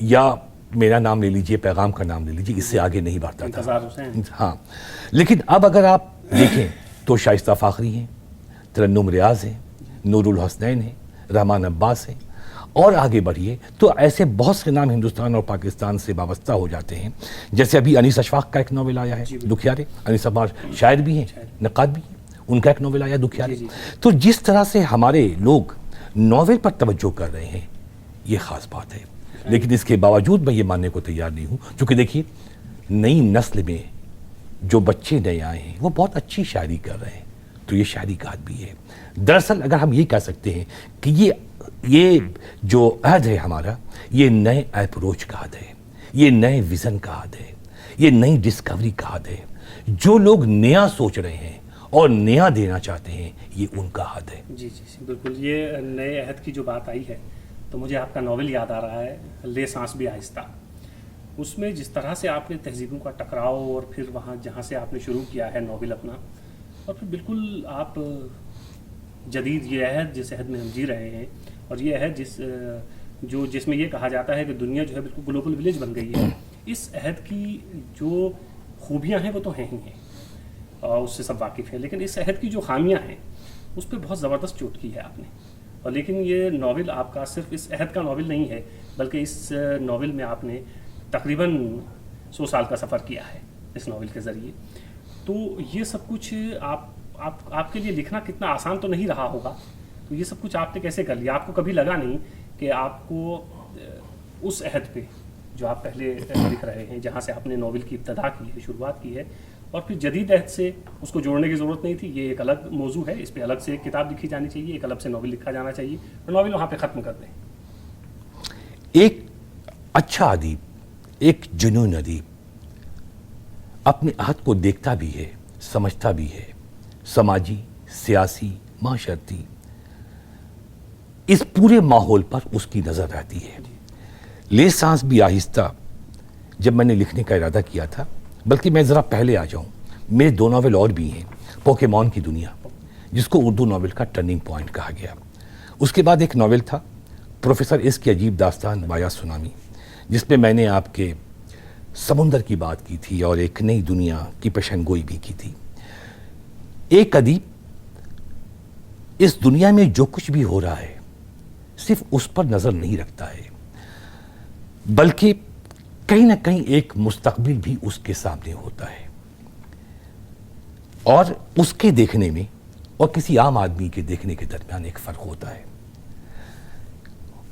یا میرا نام لے لیجئے، پیغام کا نام لے لیجئے، اس سے آگے نہیں بڑھتا تھا. ہاں، لیکن اب اگر آپ دیکھیں تو شائستہ فاخری ہیں، ترنم ریاض ہیں، نور الحسنین ہیں، رحمان عباس ہیں، اور آگے بڑھیے تو ایسے بہت سے نام ہندوستان اور پاکستان سے وابستہ ہو جاتے ہیں. جیسے ابھی انیس اشفاق کا ایک ناول آیا ہے دکھیارے. انیس اشفاق شاعر بھی ہیں، نقاد بھی ہیں، ان کا ایک ناول آیا دکھیارے. تو جس طرح سے ہمارے لوگ ناول پر توجہ کر رہے ہیں، یہ خاص بات ہے. لیکن اس کے باوجود میں یہ ماننے کو تیار نہیں ہوں، کیونکہ دیکھیے نئی نسل میں جو بچے نئے آئے ہیں وہ بہت اچھی شاعری کر رہے ہیں، تو یہ شاعری کا عہد بھی ہے. دراصل اگر ہم یہ کہہ سکتے ہیں کہ یہ جو عہد ہے ہمارا، یہ نئے اپروچ کا عہد ہے، یہ نئے ویژن کا عہد ہے، یہ نئی ڈسکوری کا عہد ہے. جو لوگ نیا سوچ رہے ہیں اور نیا دینا چاہتے ہیں، یہ ان کا عہد ہے. جی بالکل. یہ نئے عہد کی جو بات آئی ہے تو مجھے آپ کا ناول یاد آ رہا ہے، لے سانس بھی آہستہ. اس میں جس طرح سے آپ نے تہذیبوں کا ٹکراؤ، اور پھر وہاں جہاں سے آپ نے شروع کیا ہے ناول اپنا، اور پھر بالکل آپ جدید یہ عہد جس عہد میں ہم جی رہے ہیں، اور یہ عہد جس میں یہ کہا جاتا ہے کہ دنیا جو ہے بالکل گلوبل ولیج بن گئی ہے، اس عہد کی جو خوبیاں ہیں وہ تو ہیں ہی ہیں، اور اس سے سب واقف ہیں. لیکن اس عہد کی جو خامیاں ہیں اس پہ بہت زبردست چوٹ کی ہے آپ نے. اور لیکن یہ ناول آپ کا صرف اس عہد کا ناول نہیں ہے، بلکہ اس ناول میں آپ نے تقریباً 100 سال کا سفر کیا ہے اس ناول کے ذریعے. تو یہ سب کچھ آپ کے لیے لکھنا کتنا آسان تو نہیں رہا ہوگا. تو یہ سب کچھ آپ نے کیسے کر لیا؟ آپ کو کبھی لگا نہیں کہ آپ کو اس عہد پہ جو آپ پہلے لکھ رہے ہیں، جہاں سے آپ نے ناول کی ابتدا کی ہے، شروعات کی ہے، اور پھر جدید عہد سے اس کو جوڑنے کی ضرورت نہیں تھی؟ یہ ایک الگ موضوع ہے، اس پہ الگ سے ایک کتاب لکھی جانی چاہیے، ایک الگ سے ناول لکھا جانا چاہیے، اور ناول وہاں پہ ختم کر دیں. ایک اچھا ادیب، ایک جنون ادیب اپنے عہد کو دیکھتا بھی ہے، سمجھتا بھی ہے، سماجی، سیاسی، معاشرتی، اس پورے ماحول پر اس کی نظر رہتی ہے. لے سانس بھی آہستہ جب میں نے لکھنے کا ارادہ کیا تھا، بلکہ میں ذرا پہلے آ جاؤں، میرے 2 ناول اور بھی ہیں. پوکیمون کی دنیا، جس کو اردو ناول کا ٹرننگ پوائنٹ کہا گیا. اس کے بعد ایک ناول تھا پروفیسر اس کی عجیب داستان وایا سونامی، جس میں میں نے آپ کے سمندر کی بات کی تھی اور ایک نئی دنیا کی پیشن گوئی بھی کی تھی. ایک ادیب اس دنیا میں جو کچھ بھی ہو رہا ہے صرف اس پر نظر نہیں رکھتا ہے، بلکہ کہیں نہ کہیں ایک مستقبل بھی اس کے سامنے ہوتا ہے، اور اس کے دیکھنے میں اور کسی عام آدمی کے دیکھنے کے درمیان ایک فرق ہوتا ہے.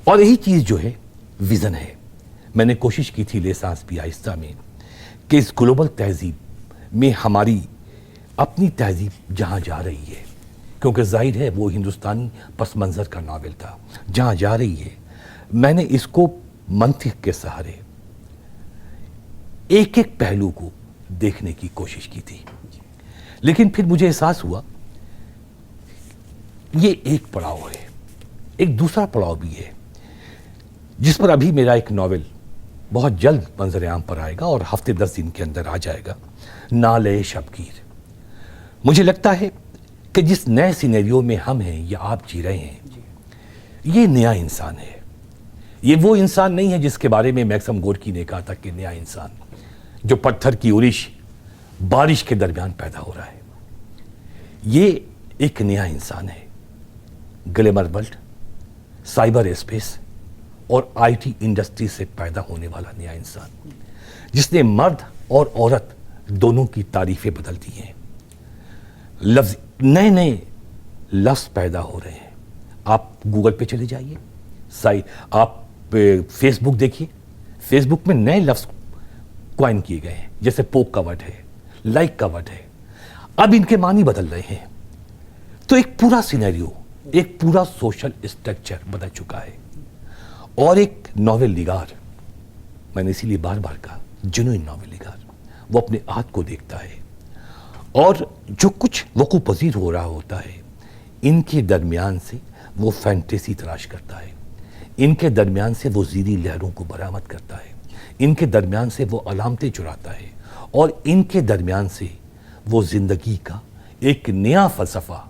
اور یہی چیز جو ہے ویژن ہے. میں نے کوشش کی تھی لے سانس بھی آہستہ میں کہ اس گلوبل تہذیب میں ہماری اپنی تہذیب جہاں جا رہی ہے، کیونکہ ظاہر ہے وہ ہندوستانی پس منظر کا ناول تھا، جہاں جا رہی ہے، میں نے اس کو منطق کے سہارے ایک ایک پہلو کو دیکھنے کی کوشش کی تھی. لیکن پھر مجھے احساس ہوا یہ ایک پڑاؤ ہے. ایک دوسرا پڑاؤ بھی ہے جس پر ابھی میرا ایک ناول بہت جلد منظر عام پر آئے گا اور ہفتے 10 دن کے اندر آ جائے گا, نالے شبگیر. مجھے لگتا ہے کہ جس نئے سینیریو میں ہم ہیں یا آپ جی رہے ہیں, یہ نیا انسان ہے. یہ وہ انسان نہیں ہے جس کے بارے میں میکسم گورکی نے کہا تھا کہ نیا انسان جو پتھر کی اورش بارش کے درمیان پیدا ہو رہا ہے. یہ ایک نیا انسان ہے, گلیمر ورلڈ, سائبر اسپیس اور آئی ٹی انڈسٹری سے پیدا ہونے والا نیا انسان, جس نے مرد اور عورت دونوں کی تعریفیں بدل دی ہیں. لفظ نئے نئے لفظ پیدا ہو رہے ہیں. آپ گوگل پہ چلے جائیے, آپ فیس بک دیکھیے, فیس بک میں نئے لفظ کوائن کیے گئے ہیں, جیسے پوک کا ورڈ ہے, لائک کا ورڈ ہے. اب ان کے معنی بدل رہے ہیں. تو ایک پورا سینیریو, ایک پورا سوشل اسٹرکچر بدل چکا ہے. اور ایک ناول نگار, میں نے اسی لیے بار بار کہا جنوئن ناول نگار, وہ اپنے آرٹ کو دیکھتا ہے اور جو کچھ وقوع پذیر ہو رہا ہوتا ہے ان کے درمیان سے وہ فینٹیسی تلاش کرتا ہے, ان کے درمیان سے وہ زیریں لہروں کو برآمد کرتا ہے, ان کے درمیان سے وہ علامتیں چراتا ہے, اور ان کے درمیان سے وہ زندگی کا ایک نیا فلسفہ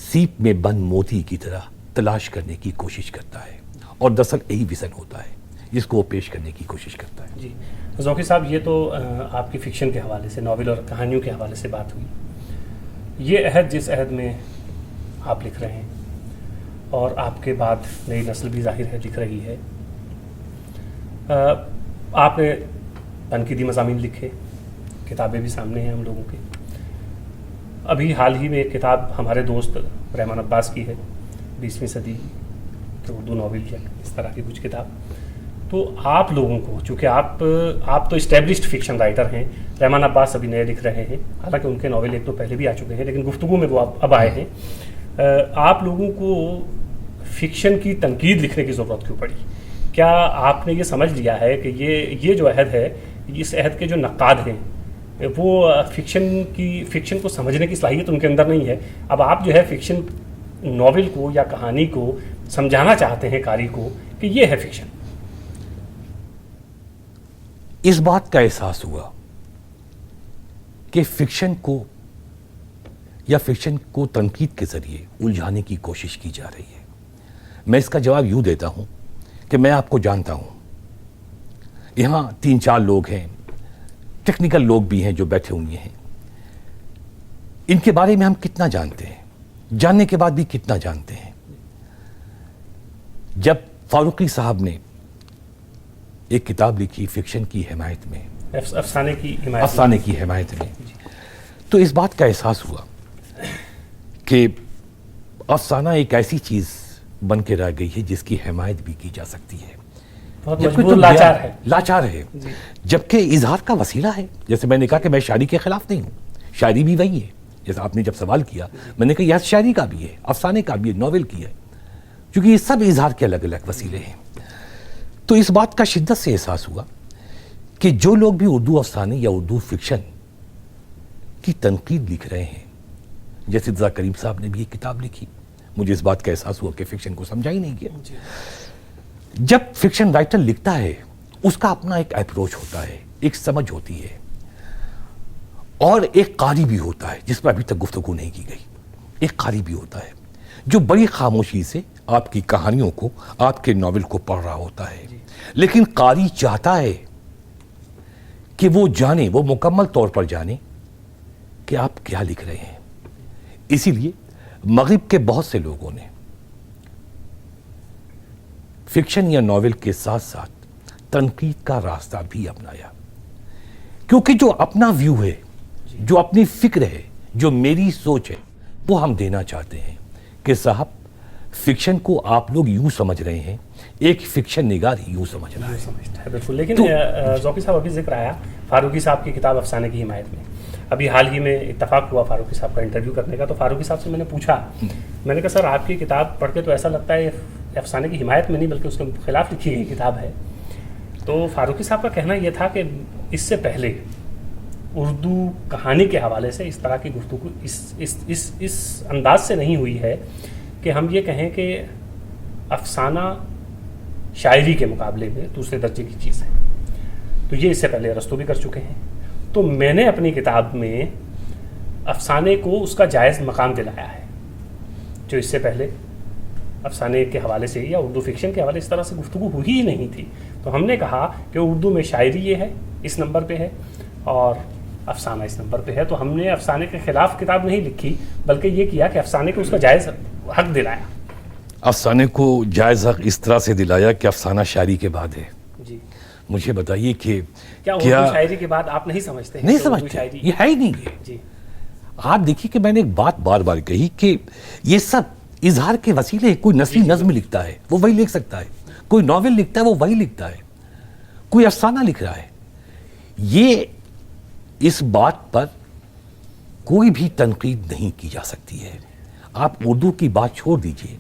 سیپ میں بند موتی کی طرح تلاش کرنے کی کوشش کرتا ہے. اور دراصل یہی ویژن ہوتا ہے جس کو وہ پیش کرنے کی کوشش کرتا ہے. جی ذوقی صاحب, یہ تو آپ کی فکشن کے حوالے سے, ناول اور کہانیوں کے حوالے سے بات ہوئی. یہ عہد جس عہد میں آپ لکھ رہے ہیں اور آپ کے بعد نئی نسل بھی ظاہر ہے لکھ رہی ہے, آپ نے تنقیدی مضامین لکھے, کتابیں بھی سامنے ہیں ہم لوگوں کے. ابھی حال ہی میں ایک کتاب ہمارے دوست رحمان عباس کی ہے, 20ویں صدی کے اردو ناول یا اس طرح کی کچھ کتاب. تو آپ لوگوں کو, چونکہ آپ تو اسٹیبلشڈ فکشن رائٹر ہیں, رحمان عباس ابھی نئے لکھ رہے ہیں, حالانکہ ان کے ناول ایک تو پہلے بھی آ چکے ہیں لیکن گفتگو میں وہ اب آئے ہیں. آپ لوگوں کو فکشن کی تنقید لکھنے کی ضرورت کیوں پڑی؟ کیا آپ نے یہ سمجھ لیا ہے کہ یہ جو عہد ہے, اس عہد کے جو نقاد ہیں وہ فکشن کو سمجھنے کی صلاحیت ان کے اندر نہیں ہے؟ اب آپ جو ہے فکشن ناول کو یا کہانی کو سمجھانا چاہتے ہیں قاری کو کہ یہ ہے فکشن. اس بات کا احساس ہوا کہ فکشن کو تنقید کے ذریعے الجھانے کی کوشش کی جا رہی ہے. میں اس کا جواب یوں دیتا ہوں کہ میں آپ کو جانتا ہوں. یہاں 3-4 لوگ ہیں, ٹیکنیکل لوگ بھی ہیں جو بیٹھے ہوئے ہیں. ان کے بارے میں ہم کتنا جانتے ہیں, جاننے کے بعد بھی کتنا جانتے ہیں. جب فاروقی صاحب نے ایک کتاب لکھی فکشن کی حمایت میں, افسانے کی حمایت میں, تو اس بات کا احساس ہوا کہ افسانہ ایک ایسی چیز بن کے رہ گئی ہے جس کی حمایت بھی کی جا سکتی ہے, لاچار ہے, جبکہ اظہار کا وسیلہ ہے. جیسے میں نے کہا کہ میں شاعری کے خلاف نہیں ہوں, شاعری بھی وہی ہے. جیسے آپ نے جب سوال کیا میں نے کہا یہ شاعری کا بھی ہے, افسانے کا بھی ہے, ناول کی ہے, کیونکہ یہ سب اظہار کے الگ الگ وسیلے ہیں. تو اس بات کا شدت سے احساس ہوا کہ جو لوگ بھی اردو افسانے یا اردو فکشن کی تنقید لکھ رہے ہیں, جیسے رضا کریم صاحب نے بھی ایک کتاب لکھی, مجھے اس بات کا احساس ہوا کہ فکشن کو سمجھا ہی نہیں گیا. جب فکشن رائٹر لکھتا ہے اس کا اپنا ایک اپروچ ہوتا ہے, ایک سمجھ ہوتی ہے, اور ایک قاری بھی ہوتا ہے جس پر ابھی تک گفتگو نہیں کی گئی. ایک قاری بھی ہوتا ہے جو بڑی خاموشی سے آپ کی کہانیوں کو, آپ کے ناول کو پڑھ رہا ہوتا ہے. لیکن قاری چاہتا ہے کہ وہ جانے, وہ مکمل طور پر جانے کہ آپ کیا لکھ رہے ہیں. اسی لیے مغرب کے بہت سے لوگوں نے فکشن یا ناول کے ساتھ ساتھ تنقید کا راستہ بھی اپنایا, کیونکہ جو اپنا ویو ہے, جو اپنی فکر ہے, جو میری سوچ ہے, وہ ہم دینا چاہتے ہیں کہ صاحب فکشن کو آپ لوگ یوں سمجھ رہے ہیں, ایک فکشن نگار یوں سمجھ رہا ہے. بالکل. لیکن ذوقی صاحب ابھی ذکر آیا فاروقی صاحب کی کتاب افسانے کی حمایت میں. ابھی حال ہی میں اتفاق ہوا فاروقی صاحب کا انٹرویو کرنے کا, تو فاروقی صاحب سے میں نے پوچھا, میں نے کہا سر آپ کی کتاب پڑھ کے تو ایسا لگتا ہے افسانے کی حمایت میں نہیں بلکہ اس کے خلاف لکھی گئی کتاب ہے. تو فاروقی صاحب کا کہنا یہ تھا کہ اس سے پہلے اردو کہانی کے حوالے سے اس طرح کی گفتگو اس انداز سے نہیں ہوئی ہے کہ ہم یہ کہیں کہ افسانہ شاعری کے مقابلے میں دوسرے درجے کی چیز ہے. تو یہ اس سے پہلے ارسطو بھی کر چکے ہیں. تو میں نے اپنی کتاب میں افسانے کو اس کا جائز مقام دلایا ہے, جو اس سے پہلے افسانے کے حوالے سے یا اردو فکشن کے حوالے اس طرح سے گفتگو ہوئی ہی نہیں تھی. تو ہم نے کہا کہ اردو میں شاعری یہ ہے, اس نمبر پہ ہے, اور افسانہ اس نمبر پہ ہے. تو ہم نے افسانے کے خلاف کتاب نہیں لکھی بلکہ یہ کیا کہ افسانے کو اس کا جائز حق دلایا. افسانے کو جائز حق اس طرح سے دلایا کہ افسانہ شاعری کے بعد ہے. جی مجھے بتائیے کہ کیا اردو شاعری کے بعد آپ نہیں سمجھتے ہیں؟ نہیں سمجھتے, یہ ہے ہی نہیں ہے. جی آپ دیکھیے کہ میں نے ایک بات بار بار کہی کہ یہ سب اظہار کے وسیلے. کوئی نثری نظم لکھتا ہے وہ وہی لکھ سکتا ہے, کوئی ناول لکھتا ہے وہ وہی لکھتا ہے, کوئی افسانہ لکھ رہا ہے. یہ اس بات پر کوئی بھی تنقید نہیں کی جا سکتی ہے. آپ اردو کی بات چھوڑ دیجئے,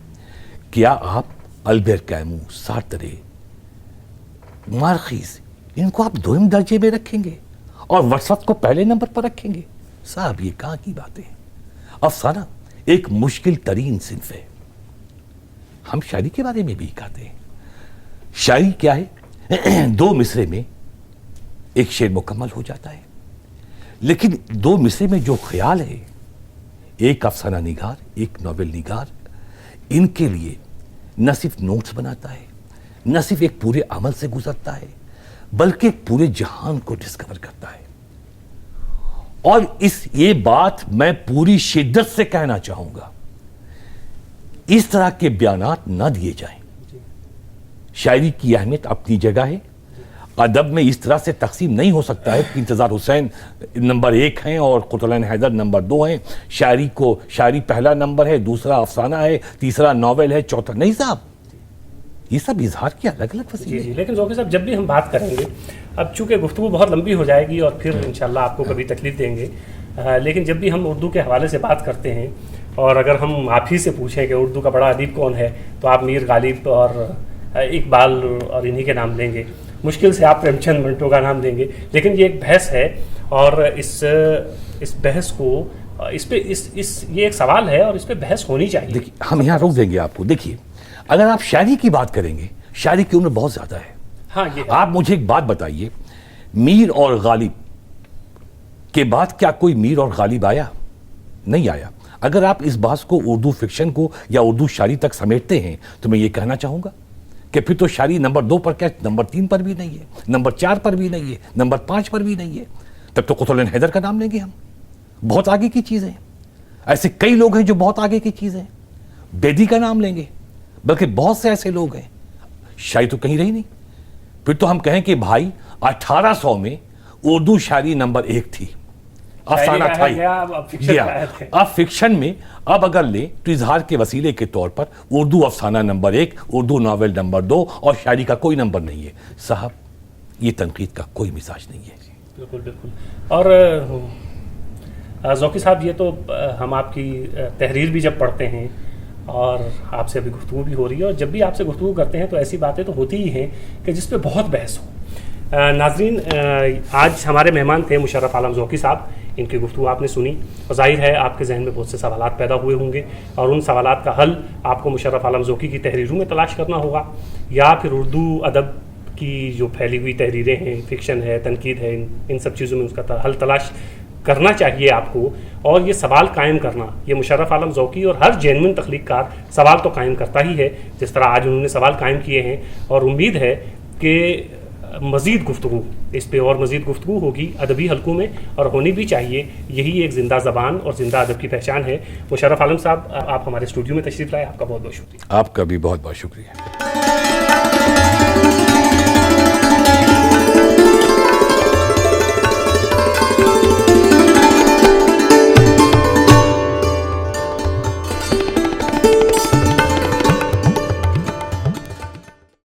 کیا آپ البیرٹ کیمو, سارترے, مارخیز ان کو آپ دوئم درجے میں رکھیں گے اور ورڈسورتھ کو پہلے نمبر پر رکھیں گے؟ صاحب یہ کہاں کی باتیں ہیں. افسانہ ایک مشکل ترین صنف ہے. ہم شاعری کے بارے میں بھی کہتے ہیں. شاعری کیا ہے؟ 2 مصرے میں ایک شعر مکمل ہو جاتا ہے, لیکن 2 مصرے میں جو خیال ہے, ایک افسانہ نگار, ایک ناول نگار ان کے لیے نہ صرف نوٹس بناتا ہے, نہ صرف ایک پورے عمل سے گزرتا ہے, بلکہ ایک پورے جہان کو ڈسکور کرتا ہے. اور یہ بات میں پوری شدت سے کہنا چاہوں گا, اس طرح کے بیانات نہ دیے جائیں. شاعری کی اہمیت اپنی جگہ ہے, ادب میں اس طرح سے تقسیم نہیں ہو سکتا ہے کہ انتظار حسین نمبر 1 ہیں اور قطلین حیدر نمبر 2 ہیں. شاعری پہلا نمبر ہے, دوسرا افسانہ ہے, تیسرا ناول ہے, چوتھا نہیں. صاحب یہ سب اظہار کی الگ الگ وسیلے. جی لیکن ذوقی صاحب جب بھی ہم بات کریں گے, اب چونکہ گفتگو بہت لمبی ہو جائے گی اور پھر انشاءاللہ آپ کو کبھی تکلیف دیں گے, لیکن جب بھی ہم اردو کے حوالے سے بات کرتے ہیں اور اگر ہم آپ ہی سے پوچھیں کہ اردو کا بڑا ادیب کون ہے, تو آپ میر غالب اور اقبال اور انہی کے نام لیں گے. مشکل سے آپ پریم چند منٹو کا نام دیں گے. لیکن یہ ایک بحث ہے اور اس بحث کو یہ ایک سوال ہے اور اس پہ بحث ہونی چاہیے. دیکھیے ہم یہاں روک دیں گے آپ کو. دیکھیے اگر آپ شاعری کی بات کریں گے, شاعری کی عمر بہت زیادہ ہے. ہاں یہ آپ مجھے ایک بات بتائیے, میر اور غالب کے بعد کیا کوئی میر اور غالب آیا؟ نہیں آیا. اگر آپ اس بات کو اردو فکشن کو یا اردو شاعری تک سمیٹتے ہیں تو میں یہ کہنا چاہوں گا کہ پھر تو شاعری نمبر 2 پر کیا, نمبر 3 پر بھی نہیں ہے, نمبر 4 پر بھی نہیں ہے, نمبر 5 پر بھی نہیں ہے. تب تو قطلین حیدر کا نام لیں گے ہم, بہت آگے کی چیزیں. ایسے کئی لوگ ہیں جو بہت آگے کی چیزیں. بیدی کا نام لیں گے, بلکہ بہت سے ایسے لوگ ہیں. شاعری تو کہیں رہی نہیں. پھر تو ہم کہیں کہ بھائی 1800 میں اردو شاعری نمبر 1 تھی, افسانہ تھا ہی. اب فکشن میں اب اگر لیں تو اظہار کے وسیلے کے طور پر اردو افسانہ نمبر 1, اردو ناول نمبر 2 اور شاعری کا کوئی نمبر نہیں ہے. صاحب یہ تنقید کا کوئی مزاج نہیں ہے. بالکل بالکل. اور ذوقی صاحب یہ تو ہم آپ کی تحریر بھی جب پڑھتے ہیں اور آپ سے ابھی گفتگو بھی ہو رہی ہے, اور جب بھی آپ سے گفتگو کرتے ہیں تو ایسی باتیں تو ہوتی ہی ہیں کہ جس پہ بہت بحث ہو. ناظرین, آج ہمارے مہمان تھے مشرف عالم ذوقی صاحب. ان کی گفتگو آپ نے سنی اور ظاہر ہے آپ کے ذہن میں بہت سے سوالات پیدا ہوئے ہوں گے, اور ان سوالات کا حل آپ کو مشرف عالم ذوقی کی تحریروں میں تلاش کرنا ہوگا, یا پھر اردو ادب کی جو پھیلی ہوئی تحریریں ہیں, فکشن ہے, تنقید ہے, ان سب چیزوں میں اس کا حل تلاش کرنا چاہیے آپ کو. اور یہ سوال قائم کرنا, یہ مشرف عالم ذوقی اور ہر جینوئن تخلیق کار سوال تو قائم کرتا ہی ہے, جس طرح آج انہوں نے سوال قائم کیے ہیں. اور امید ہے کہ مزید گفتگو اس پہ اور مزید گفتگو ہوگی ادبی حلقوں میں, اور ہونی بھی چاہیے. یہی ایک زندہ زبان اور زندہ ادب کی پہچان ہے. مشرف عالم صاحب, آپ ہمارے اسٹوڈیو میں تشریف لائے, آپ کا بہت بہت شکریہ. آپ کا بھی بہت بہت شکریہ.